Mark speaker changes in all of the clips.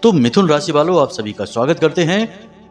Speaker 1: तो मिथुन राशि वालों, आप सभी का स्वागत करते हैं,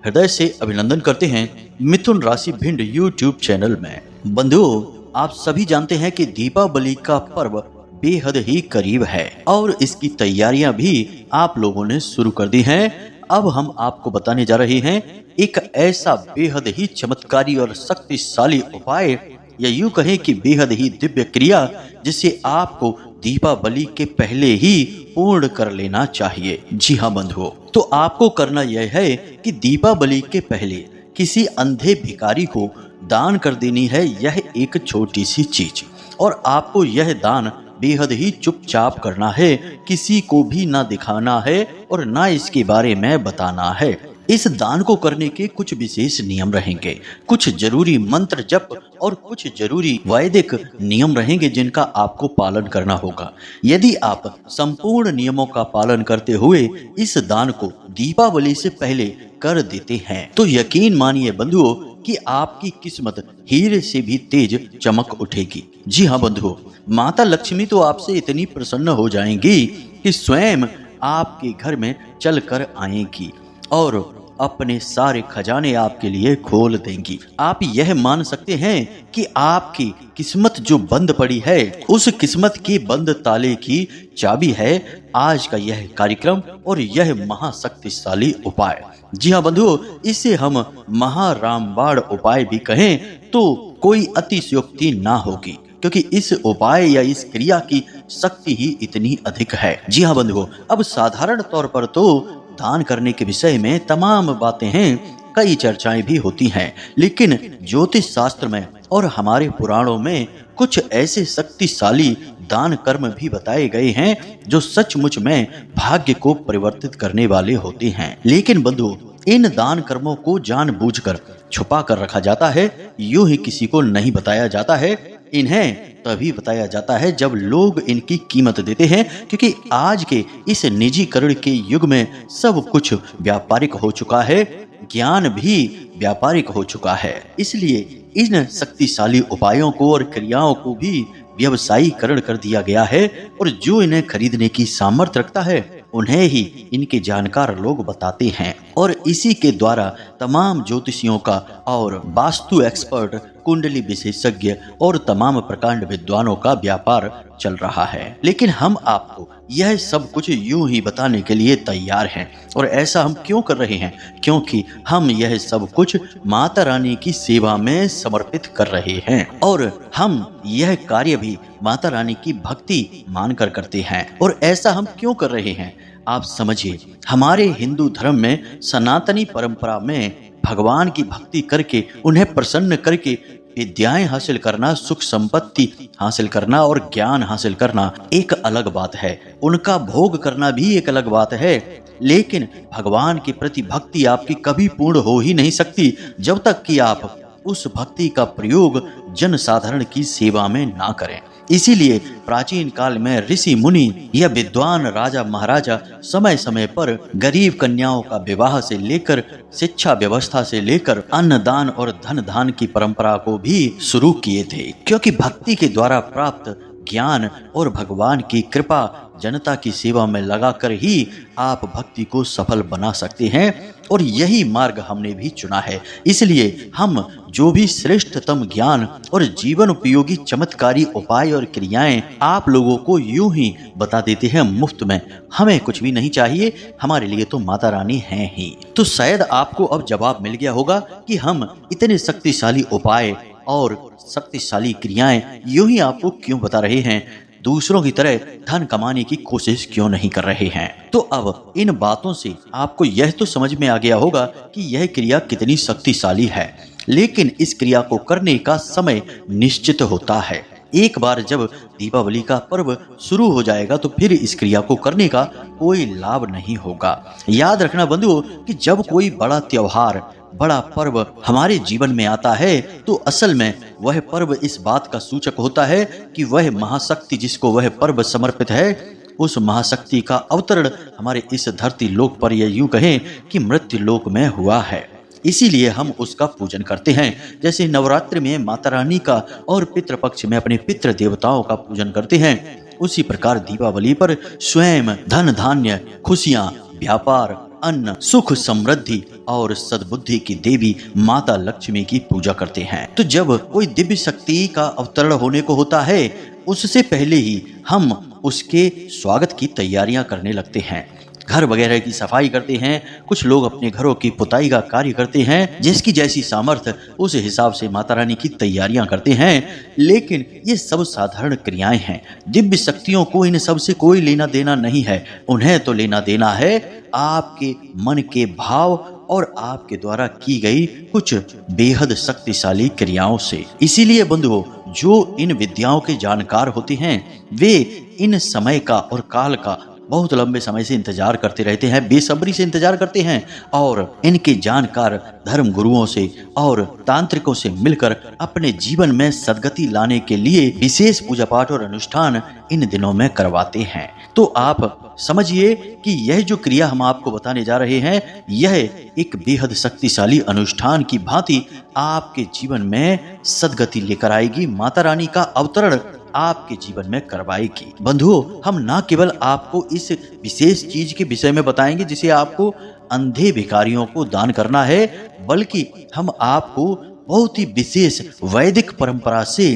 Speaker 1: हृदय से अभिनंदन करते हैं मिथुन राशि भिंड यूट्यूब चैनल में। बंधुओं, आप सभी जानते हैं कि दीपावली का पर्व बेहद ही करीब है और इसकी तैयारियां भी आप लोगों ने शुरू कर दी हैं। अब हम आपको बताने जा रहे हैं एक ऐसा बेहद ही चमत्कारी और शक्तिशाली उपाय, या यूं कहें कि बेहद ही दिव्य क्रिया, जिसे आपको दीपावली के पहले ही पूर्ण कर लेना चाहिए। जी हाँ बंधुओं, तो आपको करना यह है कि दीपावली के पहले किसी अंधे भिखारी को दान कर देनी है यह एक छोटी सी चीज, और आपको यह दान बेहद ही चुपचाप करना है, किसी को भी ना दिखाना है और ना इसके बारे में बताना है। इस दान को करने के कुछ विशेष नियम रहेंगे, कुछ जरूरी मंत्र जप और कुछ जरूरी वैदिक नियम रहेंगे जिनका आपको पालन करना होगा। यदि आप संपूर्ण नियमों का पालन करते हुए इस दान को दीपावली से पहले कर देते हैं तो यकीन मानिए बंधुओं कि आपकी किस्मत हीरे से भी तेज चमक उठेगी। जी हाँ बंधुओं, माता लक्ष्मी तो आपसे इतनी प्रसन्न हो जाएंगी कि स्वयं आपके घर में चल कर आएंगी और अपने सारे खजाने आपके लिए खोल देंगी। आप यह मान सकते हैं कि आपकी किस्मत जो बंद पड़ी है, उस किस्मत के बंद ताले की चाबी है आज का यह कार्यक्रम और यह महाशक्तिशाली उपाय। जी हाँ बंधुओं, इसे हम महारामबाण उपाय भी कहें तो कोई अतिशयोक्ति ना होगी, क्योंकि इस उपाय या इस क्रिया की शक्ति ही इतनी अधिक है। जी हाँ बंधुओं, अब साधारण तौर पर तो दान करने के विषय में तमाम बातें हैं, कई चर्चाएं भी होती हैं, लेकिन ज्योतिष शास्त्र में और हमारे पुराणों में कुछ ऐसे शक्तिशाली दान कर्म भी बताए गए हैं जो सचमुच में भाग्य को परिवर्तित करने वाले होते हैं। लेकिन बंधुओं, इन दान कर्मों को जानबूझकर छुपा कर रखा जाता है, यूं ही किसी को नहीं बताया जाता है। इन्हें तभी बताया जाता है जब लोग इनकी कीमत देते हैं, क्योंकि आज के इस निजीकरण के युग में सब कुछ व्यापारिक हो चुका है, ज्ञान भी व्यापारिक हो चुका है। इसलिए इन शक्तिशाली उपायों को और क्रियाओं को भी व्यवसायीकरण कर दिया गया है, और जो इन्हें खरीदने की सामर्थ्य रखता है उन्हें ही इनके जानकार लोग बताते हैं, और इसी के द्वारा तमाम ज्योतिषियों का और वास्तु एक्सपर्ट, कुंडली विशेषज्ञ और तमाम प्रकांड विद्वानों का व्यापार चल रहा है। लेकिन हम आपको यह सब कुछ यूं ही बताने के लिए तैयार हैं, और ऐसा हम क्यों कर रहे हैं? क्योंकि हम यह सब कुछ माता रानी की सेवा में समर्पित कर रहे हैं, और हम यह कार्य भी माता रानी की भक्ति मानकर करते हैं। और ऐसा हम क्यों कर रहे हैं आप समझिए। हमारे हिंदू धर्म में सनातनी परंपरा में भगवान की भक्ति करके, उन्हें प्रसन्न करके विद्याएं हासिल करना, सुख संपत्ति हासिल करना और ज्ञान हासिल करना एक अलग बात है, उनका भोग करना भी एक अलग बात है। लेकिन भगवान के प्रति भक्ति आपकी कभी पूर्ण हो ही नहीं सकती जब तक कि आप उस भक्ति का प्रयोग जन साधारण की सेवा में ना करें। इसीलिए प्राचीन काल में ऋषि मुनि या विद्वान राजा महाराजा समय समय पर गरीब कन्याओं का विवाह से लेकर शिक्षा व्यवस्था से लेकर अन्नदान और धन दान की परंपरा को भी शुरू किए थे, क्योंकि भक्ति के द्वारा प्राप्त ज्ञान और भगवान की कृपा जनता की सेवा में लगाकर ही आप भक्ति को सफल बना सकते हैं, और यही मार्ग हमने भी चुना है। इसलिए हम जो भी श्रेष्ठतम ज्ञान और जीवन उपयोगी चमत्कारी उपाय और क्रियाएं आप लोगों को यूं ही बता देते हैं मुफ्त में। हमें कुछ भी नहीं चाहिए, हमारे लिए तो माता रानी हैं ही। तो शायद आपको अब जवाब मिल गया होगा कि हम इतने शक्तिशाली उपाय और शक्तिशाली क्रियाएं यूं ही आपको क्यों बता रहे हैं, दूसरों की तरह धन कमाने की कोशिश क्यों नहीं कर रहे हैं। तो अब इन बातों से आपको यह तो समझ में आ गया होगा कि यह क्रिया कितनी शक्तिशाली है, लेकिन इस क्रिया को करने का समय निश्चित होता है। एक बार जब दीपावली का पर्व शुरू हो जाएगा तो फिर इस क्रिया को करने का कोई लाभ नहीं होगा। याद रखना बंधुओं कि जब कोई बड़ा त्योहार, बड़ा पर्व हमारे जीवन में आता है तो असल में वह पर्व इस बात का सूचक होता है कि वह महाशक्ति जिसको वह पर्व समर्पित है, उस महाशक्ति का अवतरण हमारे इस धरती लोक पर, या यूं कहें कि मृत्यु लोक में हुआ है। इसीलिए हम उसका पूजन करते हैं। जैसे नवरात्रि में माता रानी का और पितृपक्ष में अपने पितृ देवताओं का पूजन करते हैं, उसी प्रकार दीपावली पर स्वयं धन धान्य, खुशियां, व्यापार, अन्न, सुख, समृद्धि और सद्बुद्धि की देवी माता लक्ष्मी की पूजा करते हैं। तो जब कोई दिव्य शक्ति का अवतरण होने को होता है, उससे पहले ही हम उसके स्वागत की तैयारियां करने लगते हैं। घर वगैरह की सफाई करते हैं, कुछ लोग अपने घरों की पुताई का कार्य करते हैं, जिसकी जैसी सामर्थ्य उस हिसाब से माता रानी की तैयारियां करते हैं। लेकिन ये सब साधारण क्रियाएं हैं। दिव्य शक्तियों को इन सब से कोई लेना देना नहीं है। उन्हें तो लेना देना है आपके मन के भाव और आपके द्वारा की गई कुछ बेहद शक्तिशाली क्रियाओं से। इसीलिए बंधुओं, जो इन विद्याओं के जानकार होते हैं, वे इन समय का और काल का बहुत लंबे समय से इंतजार करते रहते हैं, बेसब्री से इंतजार करते हैं, और इनके जानकार धर्म गुरुओं से और तांत्रिकों से मिलकर अपने जीवन में सद्गति लाने के लिए विशेष पूजा पाठ और अनुष्ठान इन दिनों में करवाते हैं। तो आप समझिए कि यह जो क्रिया हम आपको बताने जा रहे हैं, यह एक बेहद शक्तिशाली अनुष्ठान की भांति आपके जीवन में सद्गति लेकर आएगी। माता रानी का अवतरण आपके जीवन में करवाएगी। बंधुओं, हम ना केवल आपको इस विशेष चीज के विषय में बताएंगे जिसे आपको अंधे भिखारियों को दान करना है, बल्कि हम आपको बहुत ही विशेष वैदिक परंपरा से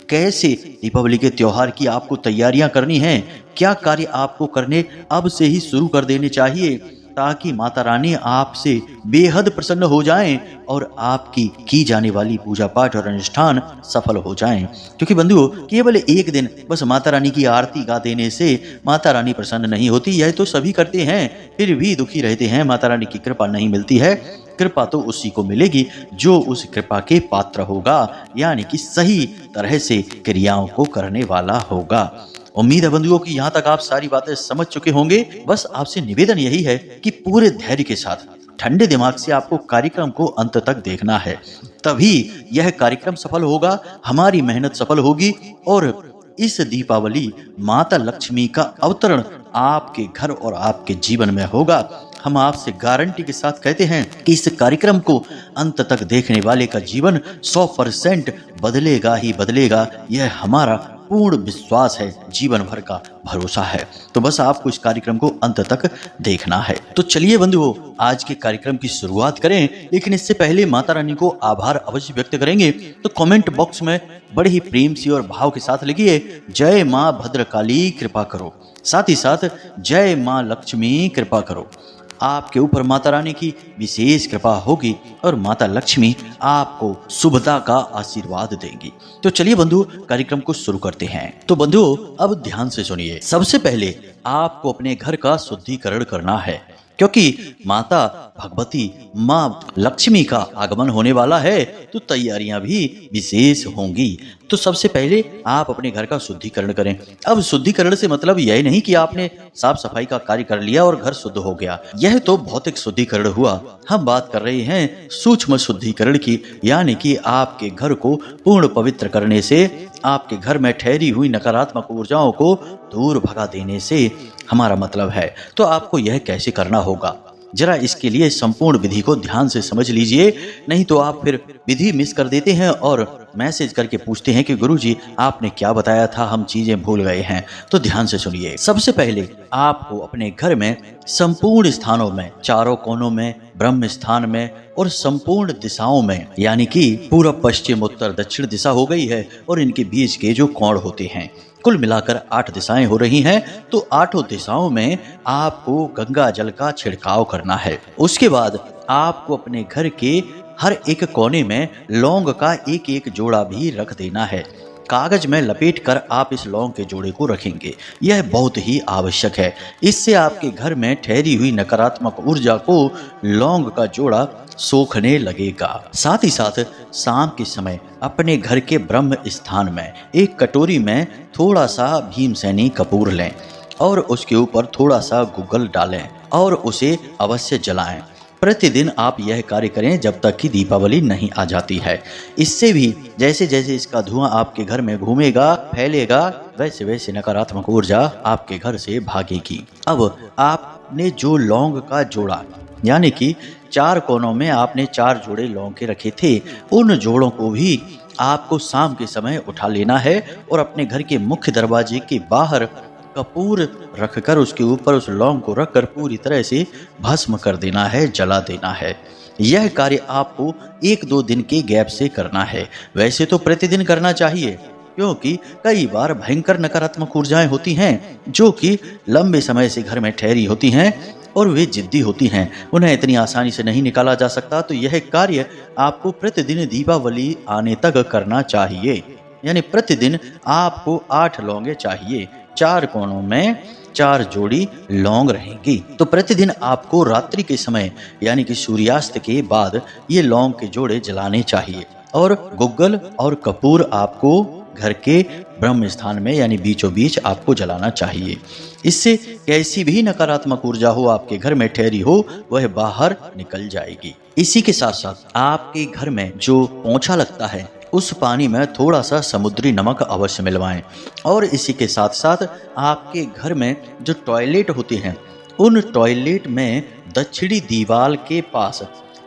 Speaker 1: कैसे दीपावली के त्योहार की आपको तैयारियां करनी है, क्या कार्य आपको करने अब से ही शुरू कर देने चाहिए, ताकि माता रानी आपसे बेहद प्रसन्न हो जाएं और आपकी की जाने वाली पूजा पाठ और अनुष्ठान सफल हो जाएं। क्योंकि बंधुओं, केवल एक दिन बस माता रानी की आरती गा देने से माता रानी प्रसन्न नहीं होती। यह तो सभी करते हैं, फिर भी दुखी रहते हैं, माता रानी की कृपा नहीं मिलती है। कृपा तो उसी को मिलेगी जो उस कृपा के पात्र होगा, यानी कि सही तरह से क्रियाओं को करने वाला होगा। उम्मीद है बंधुओं कि यहाँ तक आप सारी बातें समझ चुके होंगे। बस आपसे निवेदन यही है कि पूरे धैर्य के साथ, ठंडे दिमाग से आपको कार्यक्रम को अंत तक देखना है, तभी यह कार्यक्रम सफल होगा, हमारी मेहनत सफल होगी और इस दीपावली माता लक्ष्मी का अवतरण आपके घर और आपके जीवन में होगा। हम आपसे गारंटी के साथ कहते हैं कि इस कार्यक्रम को अंत तक देखने वाले का जीवन 100% बदलेगा ही बदलेगा। यह हमारा पूर्ण विश्वास है, जीवन भर का भरोसा है। तो बस आपको इस कार्यक्रम को अंत तक देखना है। तो चलिए बंधुओं, आज के कार्यक्रम की शुरुआत करें, लेकिन इससे पहले माता रानी को आभार अवश्य व्यक्त करेंगे। तो कमेंट बॉक्स में बड़े ही प्रेम से और भाव के साथ लिखिए, जय माँ भद्रकाली कृपा करो। साथ ही साथ जय माँ लक्ष्मी कृपा करो। आपके ऊपर माता रानी की विशेष कृपा होगी और माता लक्ष्मी आपको शुभता का आशीर्वाद देंगी। तो चलिए बंधु, कार्यक्रम को शुरू करते हैं। तो बंधुओं, अब ध्यान से सुनिए। सबसे पहले आपको अपने घर का शुद्धिकरण करना है, क्योंकि माता भगवती माँ लक्ष्मी का आगमन होने वाला है, तो तैयारियां भी विशेष होंगी। तो सबसे पहले आप अपने घर का शुद्धिकरण करें। अब शुद्धिकरण से मतलब यह नहीं कि आपने साफ सफाई का कार्य कर लिया और घर शुद्ध हो गया, यह तो भौतिक शुद्धिकरण हुआ। हम बात कर रहे हैं सूक्ष्म शुद्धिकरण की, यानी कि आपके घर को पूर्ण पवित्र करने से, आपके घर में ठहरी हुई नकारात्मक ऊर्जाओं को दूर भगा देने से हमारा मतलब है। तो आपको यह कैसे करना होगा, जरा इसके लिए संपूर्ण विधि को ध्यान से समझ लीजिए, नहीं तो आप फिर विधि मिस कर देते हैं और मैसेज करके पूछते हैं कि गुरुजी आपने क्या बताया था, हम चीजें भूल गए हैं। तो ध्यान से सुनिए। सबसे पहले आपको अपने घर में संपूर्ण स्थानों में, चारों कोनों में, ब्रह्म स्थान में और संपूर्ण दिशाओं में, यानी कि पूर्व पश्चिम उत्तर दक्षिण दिशा हो गई है और इनके बीच के जो कोण होते हैं, कुल मिलाकर 8 दिशाएं हो रही हैं। तो 8 दिशाओं में आपको गंगा जल का छिड़काव करना है। उसके बाद आपको अपने घर के हर एक कोने में लौंग का एक एक जोड़ा भी रख देना है। कागज में लपेट कर आप इस लौंग के जोड़े को रखेंगे, यह बहुत ही आवश्यक है। इससे आपके घर में ठहरी हुई नकारात्मक ऊर्जा को लौंग का जोड़ा सोखने लगेगा। साथ ही साथ शाम के समय अपने घर के ब्रह्म स्थान में एक कटोरी में थोड़ा सा भीमसेनी कपूर लें और उसके ऊपर थोड़ा सा गुग्गल डालें और उसे अवश्य जलाएं। प्रतिदिन आप यह कार्य करें जब तक कि दीपावली नहीं आ जाती है। इससे भी जैसे जैसे इसका धुआं आपके घर में घूमेगा, फैलेगा, वैसे वैसे नकारात्मक ऊर्जा आपके घर से भागेगी। अब आपने जो लौंग का जोड़ा, यानी कि 4 कोनों में आपने 4 जोड़े लौंग के रखे थे, उन जोड़ों को भी आपको शाम के समय उठा लेना है और अपने घर के मुख्य दरवाजे के बाहर कपूर रखकर उसके ऊपर उस लौंग को रखकर पूरी तरह से भस्म कर देना है, जला देना है। यह कार्य आपको 1-2 दिन के गैप से करना है। वैसे तो प्रतिदिन करना चाहिए, क्योंकि कई बार भयंकर नकारात्मक ऊर्जाएं होती हैं जो कि लंबे समय से घर में ठहरी होती हैं और वे जिद्दी होती हैं, उन्हें इतनी आसानी से नहीं निकाला जा सकता। तो यह कार्य आपको प्रतिदिन दीपावली आने तक करना चाहिए। यानी प्रतिदिन आपको 8 लौंगे चाहिए, 4 कोनों में 4 जोड़ी लौंग रहेंगी। तो प्रतिदिन आपको रात्रि के समय यानी कि सूर्यास्त के बाद ये लौंग के जोड़े जलाने चाहिए और गुग्गल और कपूर आपको घर के ब्रह्म स्थान में यानी बीचों बीच आपको जलाना चाहिए। इससे कैसी भी नकारात्मक ऊर्जा हो आपके घर में ठहरी हो, वह बाहर निकल जाएगी। इसी के साथ साथ आपके घर में जो पोंछा लगता है उस पानी में थोड़ा सा समुद्री नमक अवश्य मिलवाएं। और इसी के साथ साथ आपके घर में जो टॉयलेट होते हैं उन टॉयलेट में दक्षिणी दीवार के पास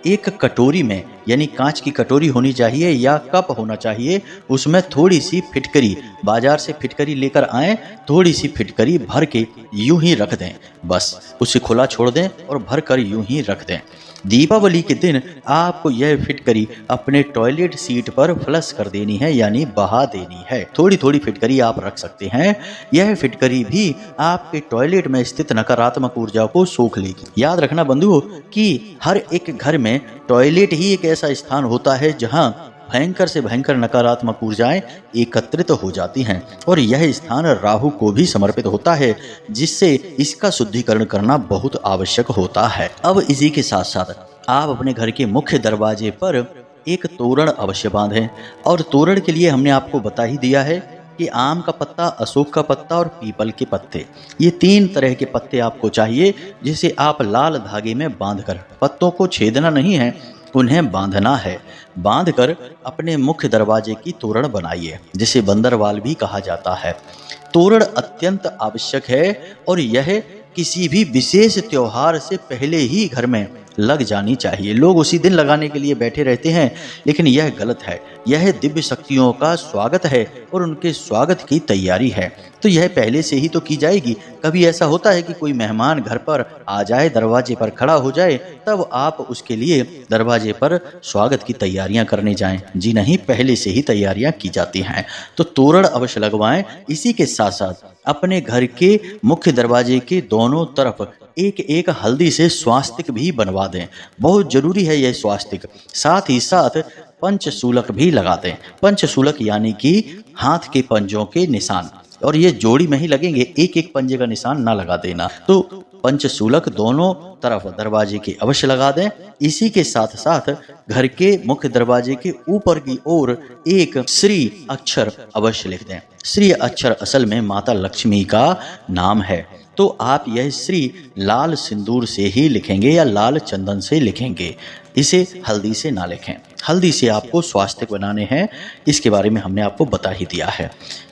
Speaker 1: एक कटोरी में यानी कांच की कटोरी होनी चाहिए या कप होना चाहिए, उसमें थोड़ी सी फिटकरी, बाजार से फिटकरी लेकर आएं, थोड़ी सी फिटकरी भर के यूं ही रख दें। बस उसे खुला छोड़ दें और भर कर यूं ही रख दें। दीपावली के दिन आपको यह फिटकरी अपने टॉयलेट सीट पर फ्लश कर देनी है यानी बहा देनी है। थोड़ी थोड़ी फिटकरी आप रख सकते हैं। यह फिटकरी भी आपके टॉयलेट में स्थित नकारात्मक ऊर्जा को सोख लेगी। याद रखना बंधुओं कि हर एक घर में टॉयलेट ही एक ऐसा स्थान होता है जहां भयंकर से भयंकर नकारात्मक ऊर्जाएं एकत्रित हो जाती हैं और यह स्थान राहु को भी समर्पित होता है, जिससे इसका शुद्धिकरण करना बहुत आवश्यक होता है। अब इसी के साथ साथ आप अपने घर के मुख्य दरवाजे पर एक तोरण अवश्य बांधें और तोरण के लिए हमने आपको बता ही दिया है कि आम का पत्ता, अशोक का पत्ता और पीपल के पत्ते, ये 3 तरह के पत्ते आपको चाहिए, जिसे आप लाल धागे में बांधकर, पत्तों को छेदना नहीं है, उन्हें बांधना है। बांधकर अपने मुख्य दरवाजे की तोरण बनाइए, जिसे बंदरवाल भी कहा जाता है। तोरण अत्यंत आवश्यक है और यह किसी भी विशेष त्योहार से पहले ही घर में लग जानी चाहिए। लोग उसी दिन लगाने के लिए बैठे रहते हैं, लेकिन यह गलत है। यह दिव्य शक्तियों का स्वागत है और उनके स्वागत की तैयारी है, तो यह पहले से ही तो की जाएगी। कभी ऐसा होता है कि कोई मेहमान घर पर आ जाए, दरवाजे पर खड़ा हो जाए, तब आप उसके लिए दरवाजे पर स्वागत की तैयारियां करने जाएं? जी नहीं, पहले से ही तैयारियां की जाती हैं। तो तोरण अवश्य लगवाएं। इसी के साथ साथ अपने घर के मुख्य दरवाजे के दोनों तरफ एक एक हल्दी से स्वास्तिक भी बनवा दें। बहुत जरूरी है यह स्वास्तिक। साथ ही साथ पंचशूलक भी लगा दें। पंचशूलक यानी कि हाथ के पंजों के निशान, और ये जोड़ी में ही लगेंगे, एक एक पंजे का निशान ना लगा देना। तो पंचशूलक दोनों तरफ दरवाजे के अवश्य लगा दें। इसी के साथ साथ घर के मुख्य दरवाजे के ऊपर की ओर एक श्री अक्षर अवश्य लिख दें। श्री अक्षर असल में माता लक्ष्मी का नाम है, तो आप यह श्री लाल सिंदूर से ही लिखेंगे या लाल चंदन से लिखेंगे। इसे हल्दी से ना लिखें। हल्दी से आपको स्वास्तिक बनाने हैं, इसके बारे में हमने आपको बता ही दिया है।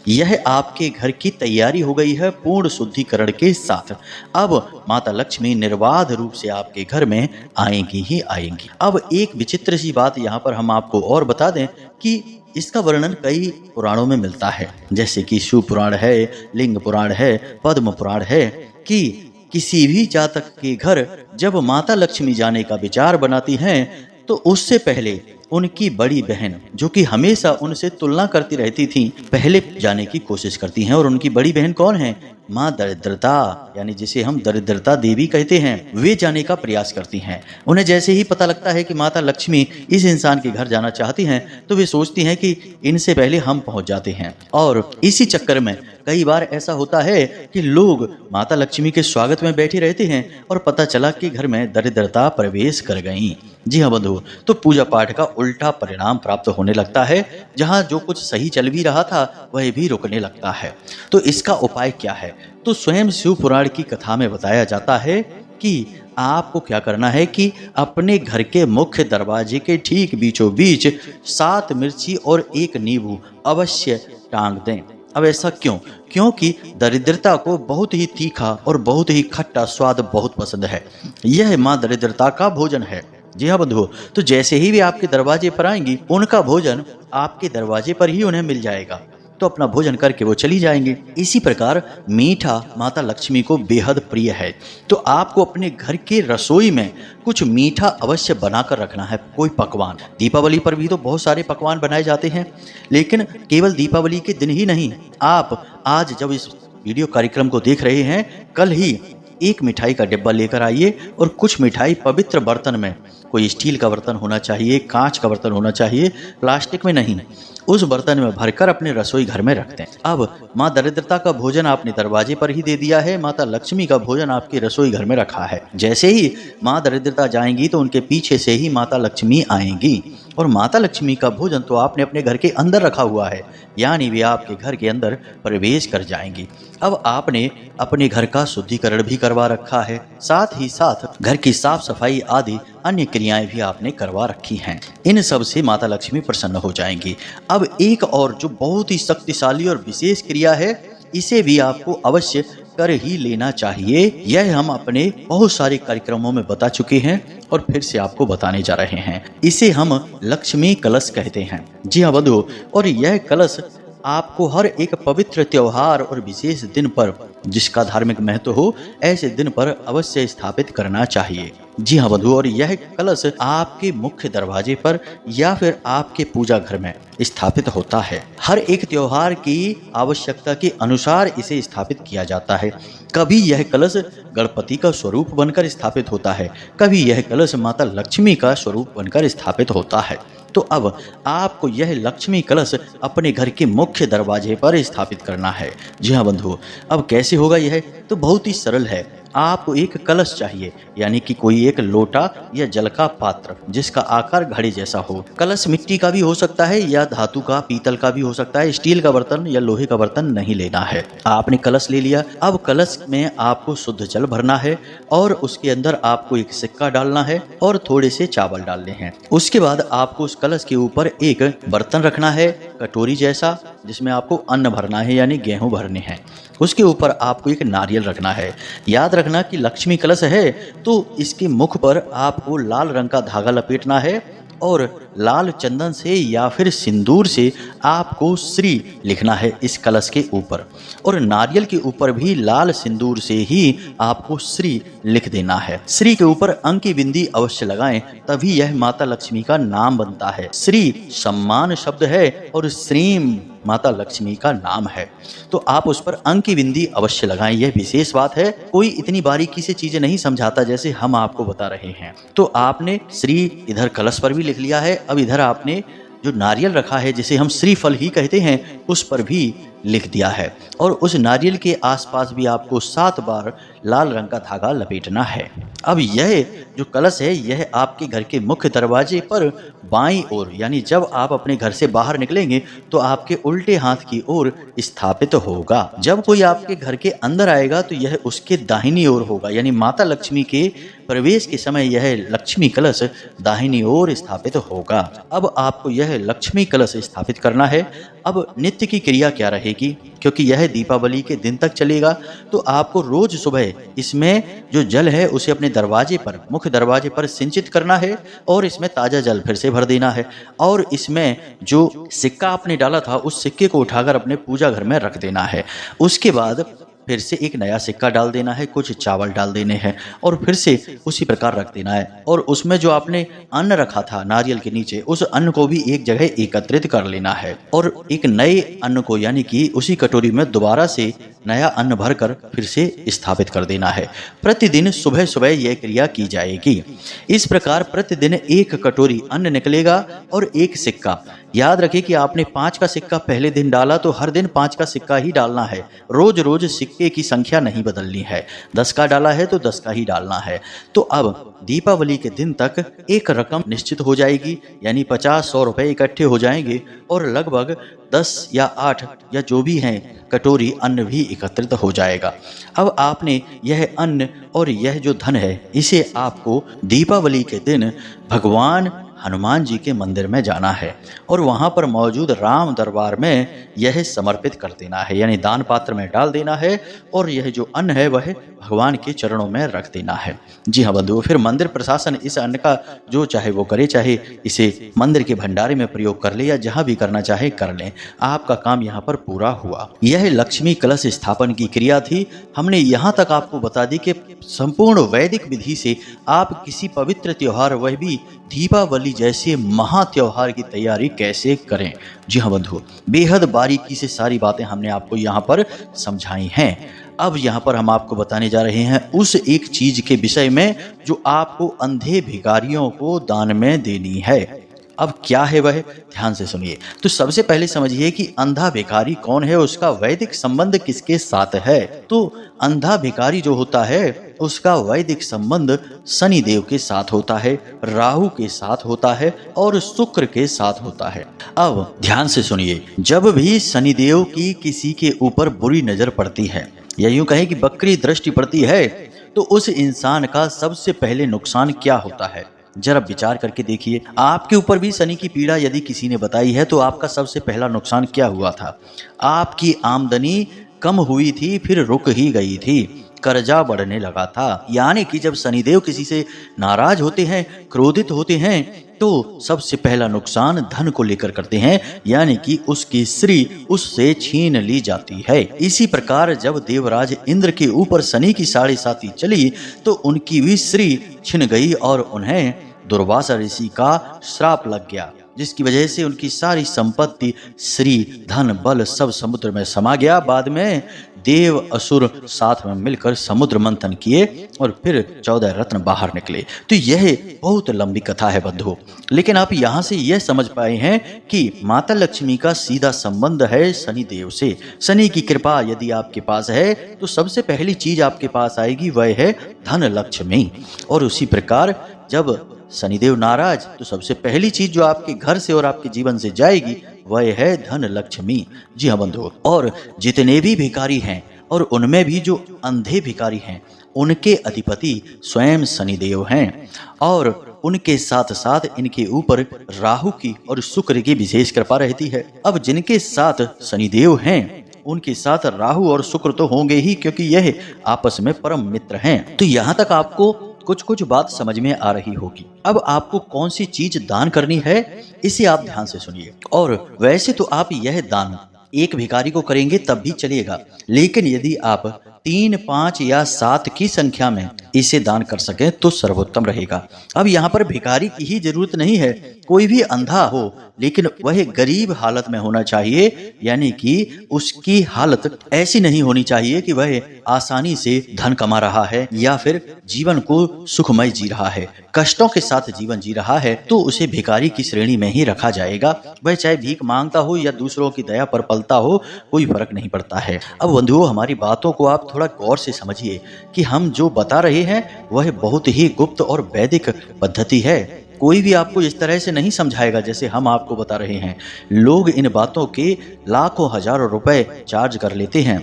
Speaker 1: यह आपके घर की तैयारी हो गई है पूर्ण शुद्धिकरण के साथ। अब माता लक्ष्मी निर्बाध रूप से आपके घर में आएंगी ही आएंगी। अब एक विचित्र सी बात यहाँ पर हम आपको और बता दें कि इसका वर्णन कई पुराणों में मिलता है, जैसे कि शिव पुराण है, लिंग पुराण है, पद्म पुराण है, कि किसी भी जातक के घर जब माता लक्ष्मी जाने का विचार बनाती हैं तो उससे पहले उनकी बड़ी बहन, जो कि हमेशा उनसे तुलना करती रहती थी, पहले जाने की कोशिश करती हैं। और उनकी बड़ी बहन कौन है? माँ दरिद्रता, यानी जिसे हम दरिद्रता देवी कहते हैं, वे जाने का प्रयास करती हैं। उन्हें जैसे ही पता लगता है कि माता लक्ष्मी इस इंसान के घर जाना चाहती हैं, तो वे सोचती हैं कि इनसे पहले हम पहुंच जाते हैं। और इसी चक्कर में कई बार ऐसा होता है कि लोग माता लक्ष्मी के स्वागत में बैठे रहते हैं और पता चला कि घर में दरिद्रता प्रवेश कर गई। जी हाँ बंधु, तो पूजा पाठ का उल्टा परिणाम प्राप्त होने लगता है। जहाँ जो कुछ सही चल भी रहा था वह भी रुकने लगता है। तो इसका उपाय क्या है? तो स्वयं शिव पुराण की कथा में बताया जाता है कि आपको क्या करना है कि अपने घर के मुख्य दरवाजे के ठीक बीचों बीच 7 मिर्ची और 1 नींबू अवश्य टांग दें। अब ऐसा क्यों? क्योंकि दरिद्रता को बहुत ही तीखा और बहुत ही खट्टा स्वाद बहुत पसंद है। यह माँ दरिद्रता का भोजन है। जी हाँ बंधुओं, तो जैसे ही वे आपके दरवाजे पर आएंगी, उनका भोजन आपके दरवाजे पर ही उन्हें मिल जाएगा। तो अपना भोजन करके वो चली जाएंगी। इसी प्रकार मीठा माता लक्ष्मी को बेहद प्रिय है, तो आपको अपने घर के रसोई में कुछ मीठा अवश्य बनाकर रखना है। कोई पकवान, दीपावली पर भी तो बहुत सारे पकवान बनाए जाते हैं, लेकिन केवल दीपावली के दिन ही नहीं, आप आज जब इस वीडियो कार्यक्रम को देख रहे हैं, कल ही एक मिठाई का डिब्बा लेकर आइए और कुछ मिठाई पवित्र बर्तन में, कोई स्टील का बर्तन होना चाहिए, कांच का बर्तन होना चाहिए, प्लास्टिक में नहीं, उस बर्तन में भरकर अपने रसोई घर में रखते हैं। अब माँ दरिद्रता का भोजन आपने दरवाजे पर ही दे दिया है, माता लक्ष्मी का भोजन आपके रसोई घर में रखा है। जैसे ही माँ दरिद्रता जाएंगी तो उनके पीछे से ही माता लक्ष्मी आएंगी, और माता लक्ष्मी का भोजन तो आपने अपने घर के अंदर रखा हुआ है, यानी वे आपके घर के अंदर प्रवेश कर जाएंगी। अब आपने अपने घर का शुद्धिकरण भी करवा रखा है, साथ ही साथ घर की साफ सफाई आदि अन्य क्रियाएं भी आपने करवा रखी हैं। इन सब से माता लक्ष्मी प्रसन्न हो जाएंगी। अब एक और जो बहुत ही शक्तिशाली और विशेष क्रिया है, इसे भी आपको अवश्य कर ही लेना चाहिए। यह हम अपने बहुत सारे कार्यक्रमों में बता चुके हैं और फिर से आपको बताने जा रहे हैं। इसे हम लक्ष्मी कलश कहते हैं। जी हाँ बंधुओं, और यह कलश आपको हर एक पवित्र त्योहार और विशेष दिन पर, जिसका धार्मिक महत्व हो, ऐसे दिन पर अवश्य स्थापित करना चाहिए। जी हाँ बंधु, और यह कलश आपके मुख्य दरवाजे पर या फिर आपके पूजा घर में स्थापित होता है। हर एक त्योहार की आवश्यकता के अनुसार इसे स्थापित किया जाता है। कभी यह कलश गणपति का स्वरूप बनकर स्थापित होता है, कभी यह कलश माता लक्ष्मी का स्वरूप बनकर स्थापित होता है। तो अब आपको यह लक्ष्मी कलश अपने घर के मुख्य दरवाजे पर स्थापित करना है। जी हाँ बंधु, अब कैसे होगा यह? तो बहुत ही सरल है। आपको एक कलश चाहिए, यानी कि कोई एक लोटा या जल का पात्र जिसका आकार घड़ी जैसा हो। कलश मिट्टी का भी हो सकता है या धातु का, पीतल का भी हो सकता है। स्टील का बर्तन या लोहे का बर्तन नहीं लेना है। आपने कलश ले लिया। अब कलश में आपको शुद्ध जल भरना है और उसके अंदर आपको एक सिक्का डालना है और थोड़े से चावल डालने हैं। उसके बाद आपको उस कलश के ऊपर एक बर्तन रखना है, कटोरी जैसा, जिसमें आपको अन्न भरना है, यानी गेहूं भरने हैं। उसके ऊपर आपको एक नारियल रखना है। याद रखना कि लक्ष्मी कलश है तो इसके मुख पर आपको लाल रंग का धागा लपेटना है और लाल चंदन से या फिर सिंदूर से आपको श्री लिखना है इस कलश के ऊपर, और नारियल के ऊपर भी लाल सिंदूर से ही आपको श्री लिख देना है। श्री के ऊपर अंक की बिंदी अवश्य लगाएं, तभी यह माता लक्ष्मी का नाम बनता है। श्री सम्मान शब्द है और श्रीम माता लक्ष्मी का नाम है, तो आप उस पर अंक की बिंदी अवश्य लगाएं। यह विशेष बात है, कोई इतनी बारीकी से चीजें नहीं समझाता जैसे हम आपको बता रहे हैं। तो आपने श्री इधर कलश पर भी लिख लिया है। अब इधर आपने जो नारियल रखा है, जिसे हम श्रीफल ही कहते हैं, उस पर भी लिख दिया है, और उस नारियल के आसपास भी आपको 7 बार लाल रंग का धागा लपेटना है। अब यह जो कलश है, यह आपके घर के मुख्य दरवाजे पर बाईं ओर, यानी जब आप अपने घर से बाहर निकलेंगे तो आपके उल्टे हाथ की ओर स्थापित होगा। जब कोई आपके घर के अंदर आएगा तो यह उसके दाहिनी ओर होगा, यानी माता लक्ष्मी के प्रवेश के समय यह लक्ष्मी कलश दाहिनी ओर स्थापित होगा। अब आपको यह लक्ष्मी कलश स्थापित करना है। अब नित्य की क्रिया क्या रहेगी? क्योंकि यह दीपावली के दिन तक चलेगा, तो आपको रोज सुबह इसमें जो जल है उसे अपने दरवाजे पर, मुख्य दरवाजे पर सिंचित करना है और इसमें ताजा जल फिर से भर देना है, और इसमें जो सिक्का आपने डाला था उस सिक्के को उठाकर अपने पूजा घर में रख देना है। उसके बाद फिर से एक नया सिक्का डाल देना है, कुछ चावल डाल देने हैं और फिर से उसी प्रकार रख देना है, और उसमें जो आपने अन्न रखा था नारियल के नीचे, उस अन्न को भी एक जगह एकत्रित कर लेना है और एक नए अन्न को, यानी कि उसी कटोरी में दोबारा से नया अन्न भरकर फिर से स्थापित कर देना है। प्रतिदिन सुबह सुबह यह क्रिया की जाएगी। इस प्रकार प्रतिदिन एक कटोरी अन्न निकलेगा और एक सिक्का। याद रखिए कि आपने 5 का सिक्का पहले दिन डाला तो हर दिन 5 का सिक्का ही डालना है। रोज रोज सिक्के की संख्या नहीं बदलनी है। 10 का डाला है तो 10 का ही डालना है। तो अब दीपावली के दिन तक एक रकम निश्चित हो जाएगी, यानी 50-100 रुपए इकट्ठे हो जाएंगे और लगभग 10 या 8 या जो भी हैं कटोरी अन्न भी एकत्रित हो जाएगा। अब आपने यह अन्न और यह जो धन है, इसे आपको दीपावली के दिन भगवान हनुमान जी के मंदिर में जाना है और वहां पर मौजूद राम दरबार में यह समर्पित कर देना है, यानी दान पात्र में डाल देना है। और यह जो अन्न है वह भगवान के चरणों में रख देना है। जी हाँ बंधुओं, फिर मंदिर प्रशासन इस अन्न का जो चाहे वो करे, चाहे इसे मंदिर के भंडारे में प्रयोग कर ले या जहाँ भी करना चाहे कर ले, आपका काम यहाँ पर पूरा हुआ। यह लक्ष्मी कलश स्थापन की क्रिया थी। हमने यहाँ तक आपको बता दी कि संपूर्ण वैदिक विधि से आप किसी पवित्र त्योहार, वह भी दीपावली जैसे महा त्योहार की तैयारी कैसे करें। जी हाँ बंधुओं, बेहद बारीकी से सारी बातें हमने आपको यहाँ पर समझाई हैं। अब यहाँ पर हम आपको बताने जा रहे हैं उस एक चीज के विषय में जो आपको अंधे भिखारियों को दान में देनी है। अब क्या है वह, ध्यान से सुनिए। तो सबसे पहले समझिए कि अंधा भिखारी कौन है, उसका वैदिक संबंध किसके साथ है। तो अंधा भिखारी जो होता है उसका वैदिक संबंध शनि देव के साथ होता है, राहु के साथ होता है और शुक्र के साथ होता है। अब ध्यान से सुनिए, जब भी शनि देव की किसी के ऊपर बुरी नजर पड़ती है या यूं कहें कि बकरी दृष्टि पड़ती है, तो उस इंसान का सबसे पहले नुकसान क्या होता है, जरा विचार करके देखिए। आपके ऊपर भी शनि की पीड़ा यदि किसी ने बताई है तो आपका सबसे पहला नुकसान क्या हुआ था? आपकी आमदनी कम हुई थी, फिर रुक ही गई थी, कर्जा बढ़ने लगा था। यानी कि जब शनिदेव किसी से नाराज होते हैं, क्रोधित होते हैं, तो सबसे पहला नुकसान धन को लेकर करते हैं, यानी कि उसकी श्री उससे छीन ली जाती है। इसी प्रकार जब देवराज इंद्र के ऊपर शनि की 7.5 चली तो उनकी भी श्री छिन गई और उन्हें दुर्वासा ऋषि का श्राप लग गया, जिसकी वजह से उनकी सारी संपत्ति, श्री, धन, बल सब समुद्र में समा गया। बाद में देव असुर साथ में मिलकर समुद्र मंथन किए और फिर 14 रत्न बाहर निकले। तो यह बहुत लंबी कथा है बंधुओं, लेकिन आप यहाँ से यह समझ पाए हैं कि माता लक्ष्मी का सीधा संबंध है शनि देव से। शनि की कृपा यदि आपके पास है तो सबसे पहली चीज आपके पास आएगी वह है धन लक्ष्मी। और उसी प्रकार जब शनिदेव नाराज तो सबसे पहली चीज जो आपके घर से और आपके जीवन से जाएगी वह है धन लक्ष्मी। जी हाँ बंधुओं, और जितने भी भिखारी हैं और उनमें भी जो अंधे भिखारी हैं उनके अधिपति स्वयं शनिदेव हैं और उनके साथ साथ इनके ऊपर राहु की और शुक्र की विशेष कृपा रहती है। अब जिनके साथ शनिदेव हैं उनके साथ राहु और शुक्र तो होंगे ही, क्योंकि यह आपस में परम मित्र हैं। तो यहाँ तक आपको कुछ कुछ बात समझ में आ रही होगी। अब आपको कौन सी चीज दान करनी है इसे आप ध्यान से सुनिए। और वैसे तो आप यह दान एक भिखारी को करेंगे तब भी चलेगा, लेकिन यदि आप 3, 5 या 7 की संख्या में इसे दान कर सकें तो सर्वोत्तम रहेगा। अब यहाँ पर भिखारी की ही जरूरत नहीं है, कोई भी अंधा हो लेकिन वह गरीब हालत में होना चाहिए, यानी कि उसकी हालत ऐसी नहीं होनी चाहिए कि वह आसानी से धन कमा रहा है या फिर जीवन को सुखमय जी रहा है, कष्टों के साथ जीवन जी रहा है, तो उसे भिखारी की श्रेणी में ही रखा जाएगा। वह चाहे भीख मांगता हो या दूसरों की दया पर पलता हो, कोई फर्क नहीं पड़ता है। अब बंधुओं, हमारी बातों को आप थोड़ा गौर से समझिए कि हम जो बता रहे हैं वह बहुत ही गुप्त और वैदिक पद्धति है। कोई भी आपको इस तरह से नहीं समझाएगा जैसे हम आपको बता रहे हैं। लोग इन बातों के लाखों हजारों रुपए चार्ज कर लेते हैं,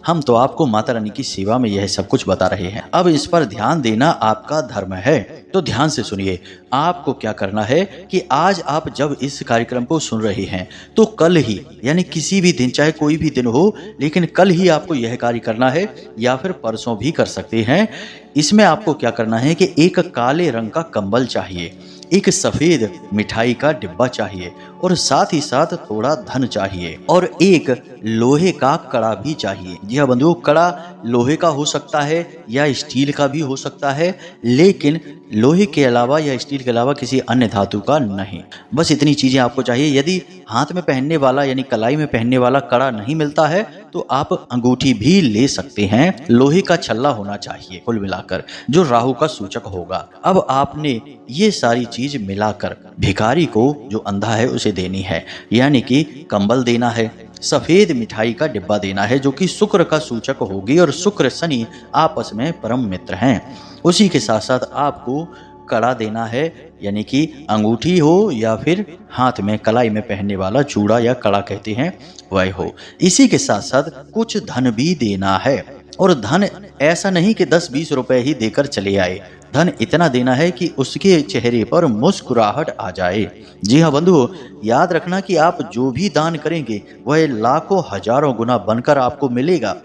Speaker 1: हम तो आपको माता रानी की सेवा में यह सब कुछ बता रहे हैं। अब इस पर ध्यान देना आपका धर्म है, तो ध्यान से सुनिए। आपको क्या करना है कि आज आप जब इस कार्यक्रम को सुन रहे हैं तो कल ही, यानी किसी भी दिन, चाहे कोई भी दिन हो, लेकिन कल ही आपको यह कार्य करना है या फिर परसों भी कर सकते हैं। इसमें आपको क्या करना है कि एक काले रंग का कंबल चाहिए, एक सफेद मिठाई का डिब्बा चाहिए और साथ ही साथ थोड़ा धन चाहिए और एक लोहे का कड़ा भी चाहिए। जी हाँ बंधुओं, कड़ा लोहे का हो सकता है या स्टील का भी हो सकता है, लेकिन लोहे के अलावा या स्टील के अलावा किसी अन्य धातु का नहीं। बस इतनी चीजें आपको चाहिए। यदि हाथ में पहनने वाला यानी कलाई में पहनने वाला कड़ा नहीं मिलता है तो आप अंगूठी भी ले सकते हैं। लोहे का छल्ला होना चाहिए कुल मिलाकर, जो राहु का सूचक होगा। अब आपने ये सारी चीज मिलाकर भिखारी को जो अंधा है उसे देनी है, यानी कि कंबल देना है, सफेद मिठाई का डिब्बा देना है जो कि शुक्र का सूचक होगी, और शुक्र शनि आपस में परम मित्र हैं। उसी के साथ साथ आपको कड़ा देना है, यानी कि अंगूठी हो या फिर हाथ में कलाई में पहनने वाला चूड़ा या कड़ा कहते हैं वह हो। इसी के साथ साथ कुछ धन भी देना है, और धन ऐसा नहीं कि 10-20 रुपए ही देकर चले आए। धन इतना देना है कि उसके चेहरे पर मुस्कुराहट आ जाए। जी हाँ बंधुओं, याद रखना कि आप जो भी दान करेंगे वह लाखों हजारों गुना बनकर आपको मिलेगा।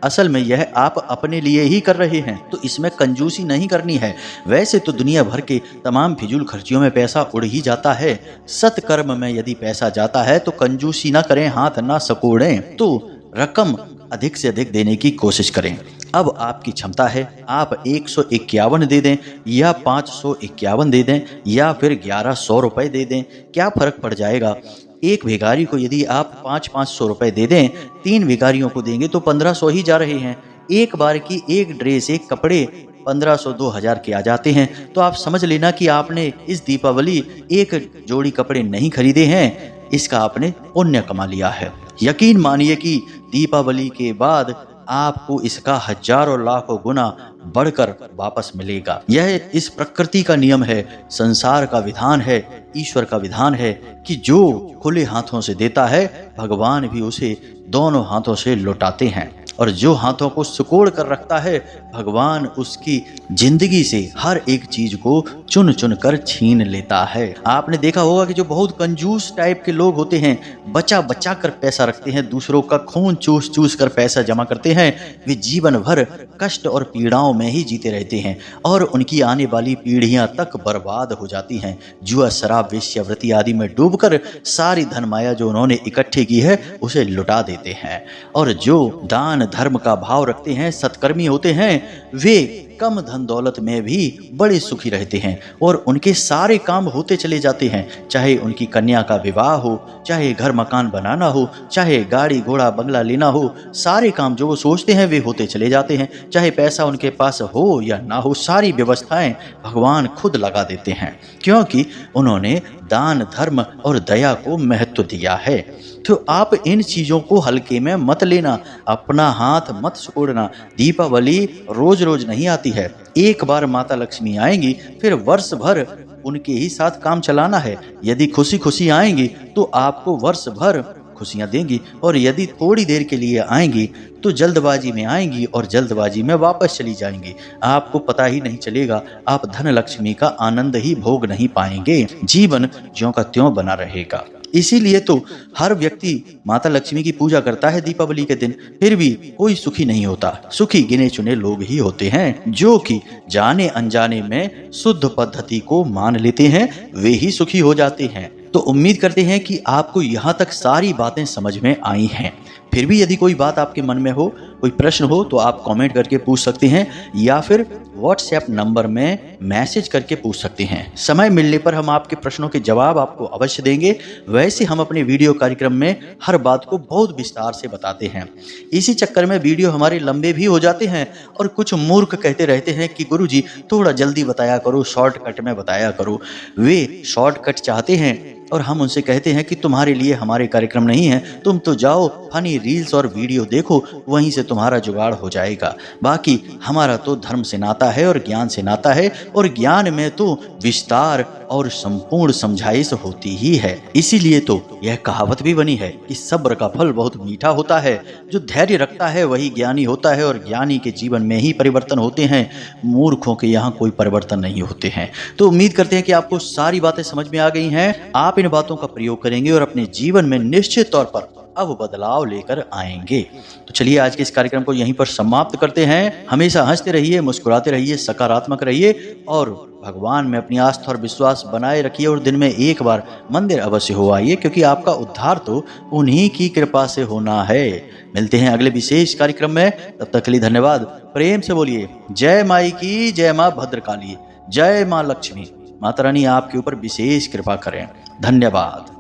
Speaker 1: असल में यह आप अपने लिए ही कर रहे हैं, तो इसमें कंजूसी नहीं करनी है। वैसे तो दुनिया भर के तमाम फिजूल खर्चियों में पैसा उड़ ही जाता है। सत्कर्म में यदि पैसा जाता है तो कंजूसी ना करें, हाथ ना सकोड़ें, तो रकम अधिक से अधिक देने की कोशिश करें। अब आपकी क्षमता है, आप 151 दे दें या 551 दे दें या फिर 1100 रुपए दे दें, क्या फर्क पड़ जाएगा। एक भिखारी को यदि आप 500 रुपए दे दें, 3 भिखारियों को देंगे तो 1500 ही जा रहे हैं। एक बार की एक ड्रेस, एक कपड़े 1500 2000 के आ जाते हैं। तो आप समझ लेना कि आपने इस दीपावली एक जोड़ी कपड़े नहीं खरीदे हैं, इसका आपने पुण्य कमा लिया है। यकीन मानिए कि दीपावली के बाद आपको इसका हजारों लाखों गुना बढ़कर वापस मिलेगा। यह इस प्रकृति का नियम है, संसार का विधान है, ईश्वर का विधान है कि जो खुले हाथों से देता है भगवान भी उसे दोनों हाथों से लौटाते हैं, और जो हाथों को सिकोड़ कर रखता है भगवान उसकी जिंदगी से हर एक चीज को चुन चुन कर छीन लेता है। आपने देखा होगा कि जो बहुत कंजूस टाइप के लोग होते हैं, बचा बचा कर पैसा रखते हैं, दूसरों का खून चूस चूस कर पैसा जमा करते हैं, वे जीवन भर कष्ट और पीड़ाओं में ही जीते रहते हैं और उनकी आने वाली पीढ़ियां तक बर्बाद हो जाती हैं। जुआ, शराब, वेश्यावृत्ति आदि में डूबकर सारी धन माया जो उन्होंने इकट्ठी की है उसे लुटा देते हैं। और जो दान धर्म का भाव रखते हैं, सत्कर्मी होते हैं, वे कम धन दौलत में भी बड़े सुखी रहते हैं और उनके सारे काम होते चले जाते हैं। चाहे उनकी कन्या का विवाह हो, चाहे घर मकान बनाना हो, चाहे गाड़ी घोड़ा बंगला लेना हो, सारे काम जो वो सोचते हैं वे होते चले जाते हैं। चाहे पैसा उनके पास हो या ना हो, सारी व्यवस्थाएं भगवान खुद लगा देते हैं, क्योंकि उन्होंने दान धर्म और दया को महत्व दिया है। तो आप इन चीजों को हल्के में मत लेना, अपना हाथ मत सिकोड़ना। दीपावली रोज रोज नहीं आती है, एक बार माता लक्ष्मी आएंगी, फिर वर्ष भर उनके ही साथ काम चलाना है। यदि खुशी खुशी आएंगी तो आपको वर्ष भर खुशियां देंगी, और यदि थोड़ी देर के लिए आएंगी तो जल्दबाजी में आएंगी और जल्दबाजी में वापस चली जाएंगी। आपको पता ही नहीं चलेगा, आप धन लक्ष्मी का आनंद ही भोग नहीं पाएंगे, जीवन ज्यों का त्यों बना रहेगा। इसीलिए तो हर व्यक्ति माता लक्ष्मी की पूजा करता है दीपावली के दिन, फिर भी कोई सुखी नहीं होता। सुखी गिने चुने लोग ही होते हैं, जो कि जाने अनजाने में शुद्ध पद्धति को मान लेते हैं, वे ही सुखी हो जाते हैं। तो उम्मीद करते हैं कि आपको यहाँ तक सारी बातें समझ में आई हैं। फिर भी यदि कोई बात आपके मन में हो, कोई प्रश्न हो, तो आप कमेंट करके पूछ सकते हैं या फिर व्हाट्सएप नंबर में मैसेज करके पूछ सकते हैं। समय मिलने पर हम आपके प्रश्नों के जवाब आपको अवश्य देंगे। वैसे हम अपने वीडियो कार्यक्रम में हर बात को बहुत विस्तार से बताते हैं, इसी चक्कर में वीडियो हमारे लंबे भी हो जाते हैं। और कुछ मूर्ख कहते रहते हैं कि गुरुजी थोड़ा जल्दी बताया करो, शॉर्टकट में बताया करो। वे शॉर्टकट चाहते हैं और हम उनसे कहते हैं कि तुम्हारे लिए हमारे कार्यक्रम नहीं है, तुम तो जाओ फनी रील्स और वीडियो देखो, वहीं से तुम्हारा जुगाड़ हो जाएगा। बाकी हमारा तो धर्म से नाता है और ज्ञान से नाता है, और ज्ञान में तो विस्तार और संपूर्ण समझाइश होती ही है। इसीलिए तो यह कहावत भी बनी है कि सब्र का फल बहुत मीठा होता है। जो धैर्य रखता है वही ज्ञानी होता है, और ज्ञानी के जीवन में ही परिवर्तन होते हैं, मूर्खों के यहाँ कोई परिवर्तन नहीं होते हैं। तो उम्मीद करते हैं कि आपको सारी बातें समझ में आ गई हैं। आप इन बातों का प्रयोग करेंगे और अपने जीवन में निश्चित तौर पर अब बदलाव लेकर आएंगे। तो चलिए आज के इस कार्यक्रम को यहीं पर समाप्त करते हैं। हमेशा हंसते रहिए, मुस्कुराते रहिए, सकारात्मक रहिए और भगवान में अपनी आस्था और विश्वास बनाए रखिए। और दिन में एक बार मंदिर अवश्य हो आइए, क्योंकि आपका उद्धार तो उन्हीं की कृपा से होना है। मिलते हैं अगले विशेष कार्यक्रम में, तब तक के लिए धन्यवाद। प्रेम से बोलिए जय माई की, जय माँ भद्रकाली, जय माँ लक्ष्मी। माता रानी आपके ऊपर विशेष कृपा करें। धन्यवाद।